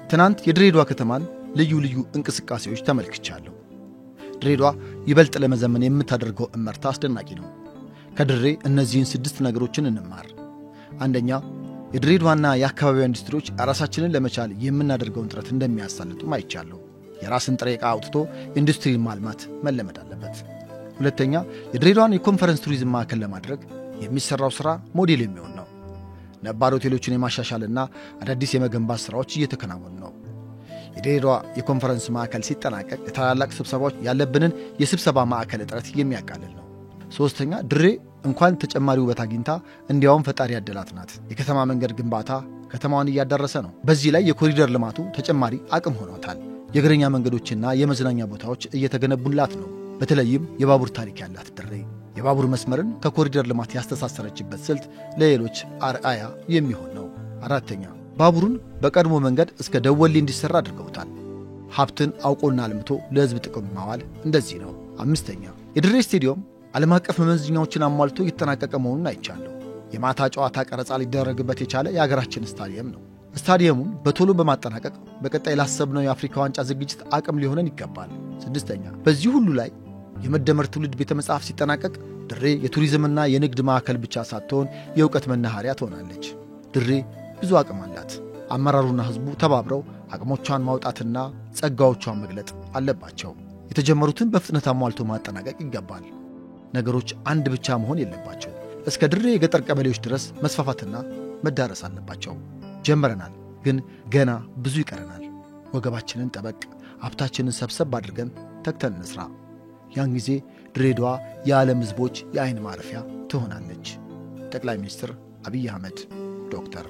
ትናንት የድሬዳዋ ከተማን ልዩ ልዩ እንቅስቃሴዎች ተመልክቻለሁ። ድሬዳዋ ይበልጥ ለመዘመን የምታደርገው እመርታ አስደናቂ ነው። ከድሬ እነዚህን 6 ነገሮችን እንማር። አንደኛ፣ የድሬዳዋና የአካባቢው ኢንዱስትሪዎች ራሳችንን ለመቻል የምናደርገውን ጥረት እንደሚያሳልጡ ማይቻለሁ። የራስን ጥሬ ዕቃ አውጥቶ ኢንዱስትሪን ማልማት መለመድ አለበት። ሁለተኛ፣ የድሬዳዋን የኮንፈረንስ ቱሪዝም ማዕከል ለማድረግ የሚሰራው ሥራ ሞዴል የሚሆን ነው። ነባር ሆቴሎችን የማሻሻልና አዳዲስ የመገንባት ሥራዎች እየተከናወኑ ነው። የድሬዳዋ የኮንፈረንስ ማዕከል ሲጠናቀቅ የታላላቅ ስብሰባዎች ያለብንን የስብሰባ ማዕከል እጥረት የሚያቃልል ነው። ሶስተኛ፣ ድሬ እንኳን ተጨማሪ ውበት አግኝታ እንዲያውም ፈጣሪ ያደላት ናት። የከተማ መንገድ ግንባታ ከተማዋን እያዳረሰ ነው። በዚህ ላይ የኮሪደር ልማቱ ተጨማሪ አቅም ሆኗታል። የእግረኛ መንገዶችና የመዝናኛ ቦታዎች እየተገነቡላት ነው። በተለይም የባቡር ታሪክ ያላት ድሬ የባቡር መስመርን ከኮሪደር ልማት ያስተሳሰረችበት ስልት ለሌሎች አርአያ የሚሆን ነው። አራተኛ፣ ባቡሩን በቀድሞ መንገድ እስከ ደወሌ እንዲሰራ አድርገውታል። ሀብትን አውቆና አልምቶ ለሕዝብ ጥቅም ማዋል እንደዚህ ነው። አምስተኛ፣ የድሬ ስቴዲየም ዓለም አቀፍ መመዘኛዎችን አሟልቶ እየተጠናቀቀ መሆኑን አይቻለሁ። የማታ ጨዋታ ቀረጻ ሊደረግበት የቻለ የሀገራችን ስታዲየም ነው። ስታዲየሙን በቶሎ በማጠናቀቅ በቀጣይ ላሰብነው የአፍሪካ ዋንጫ ዝግጅት አቅም ሊሆነን ይገባል። ስድስተኛ፣ በዚህ ሁሉ ላይ የመደመር ትውልድ ቤተ መጽሐፍ ሲጠናቀቅ ድሬ የቱሪዝምና የንግድ ማዕከል ብቻ ሳትሆን የእውቀት መናኸሪያ ትሆናለች። ድሬ ብዙ አቅም አላት። አመራሩና ሕዝቡ ተባብረው አቅሞቿን ማውጣትና ጸጋዎቿን መግለጥ አለባቸው። የተጀመሩትን በፍጥነት አሟልቶ ማጠናቀቅ ይገባል። ነገሮች አንድ ብቻ መሆን የለባቸው። እስከ ድሬ የገጠር ቀበሌዎች ድረስ መስፋፋትና መዳረስ አለባቸው። ጀምረናል፣ ግን ገና ብዙ ይቀረናል። ወገባችንን ጠበቅ፣ ሀብታችንን ሰብሰብ አድርገን ተግተን እንስራ። ያን ጊዜ ድሬዳዋ የዓለም ሕዝቦች የዓይን ማረፊያ ትሆናለች። ጠቅላይ ሚኒስትር አብይ አህመድ ዶክተር